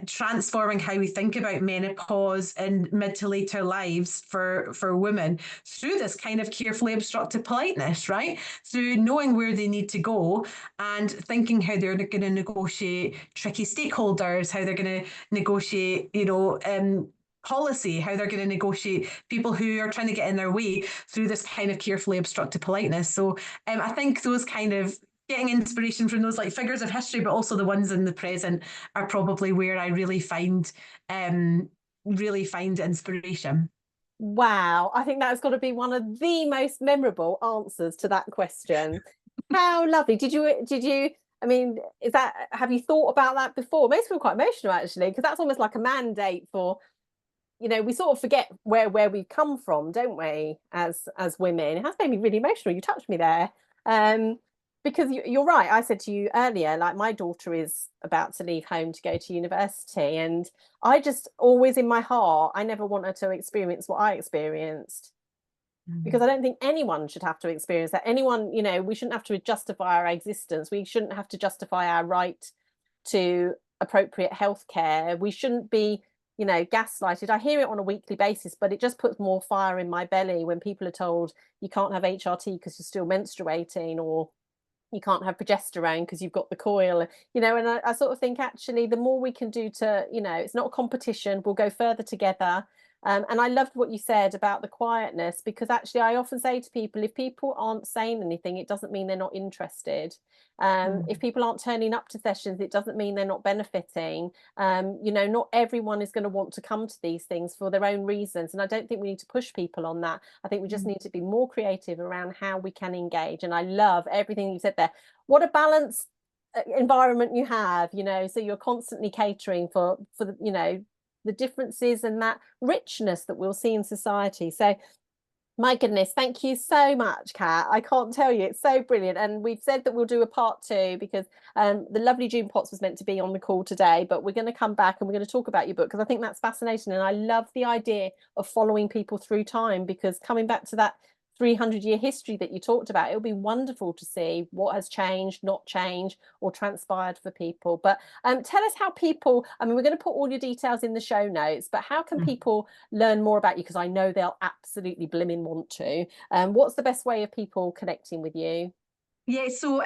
transforming how we think about menopause and mid to later lives for women through this kind of carefully obstructive politeness, right? Through knowing where they need to go and thinking how they're going to negotiate tricky stakeholders, how they're going to negotiate, policy, how they're going to negotiate people who are trying to get in their way through this kind of carefully obstructed politeness. So I think those kind of getting inspiration from those like figures of history, but also the ones in the present, are probably where I really find inspiration. Wow, I think that's got to be one of the most memorable answers to that question. How lovely. I mean, have you thought about that before? It makes me feel quite emotional actually, because that's almost like a mandate for, we sort of forget where we've come from, don't we, as women. It has made me really emotional. You touched me there. Because you're right. I said to you earlier, like my daughter is about to leave home to go to university, and I just always in my heart, I never want her to experience what I experienced, because I don't think anyone should have to experience that. Anyone, we shouldn't have to justify our existence. We shouldn't have to justify our right to appropriate healthcare. We shouldn't be, gaslighted. I hear it on a weekly basis, but it just puts more fire in my belly when people are told you can't have HRT because you're still menstruating, or you can't have progesterone because you've got the coil, and I sort of think actually the more we can do to, it's not a competition, we'll go further together. And I loved what you said about the quietness, because actually I often say to people, if people aren't saying anything, it doesn't mean they're not interested. If people aren't turning up to sessions, it doesn't mean they're not benefiting. Not everyone is going to want to come to these things for their own reasons. And I don't think we need to push people on that. I think we just need to be more creative around how we can engage. And I love everything you said there. What a balanced environment you have, so you're constantly catering for the differences and that richness that we'll see in society. So my goodness, thank you so much, Kat. I can't tell you, it's so brilliant. And we've said that we'll do a part 2, because the lovely June Potts was meant to be on the call today, but we're going to come back and we're going to talk about your book, because I think that's fascinating. And I love the idea of following people through time, because coming back to that 300-year history that you talked about, it'll be wonderful to see what has changed, not changed, or transpired for people. But tell us how people, we're going to put all your details in the show notes, but how can people learn more about you? Because I know they'll absolutely blimmin' want to. What's the best way of people connecting with you? Yeah, so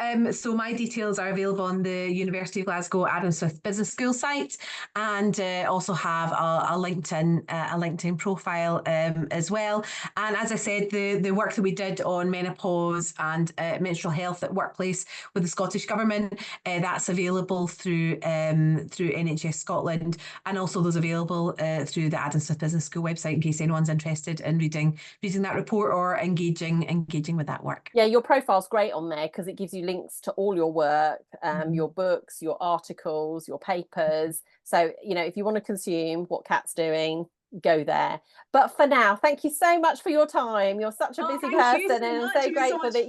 my details are available on the University of Glasgow Adam Smith Business School site, and also have a LinkedIn profile as well. And as I said, the work that we did on menopause and menstrual health at workplace with the Scottish Government, that's available through NHS Scotland, and also those available through the Adam Smith Business School website, in case anyone's interested in reading that report or engaging with that work. Yeah, your profile's great on there, because it gives you links to all your work, your books, your articles, your papers. So, if you want to consume what Kat's doing, go there. But for now, thank you so much for your time. You're such a busy person, and I'm so grateful that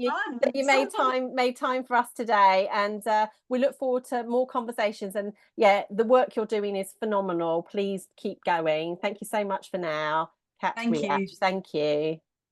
you made time for us today. And we look forward to more conversations. And yeah, the work you're doing is phenomenal. Please keep going. Thank you so much for now, Kathleen Riach. Thank you.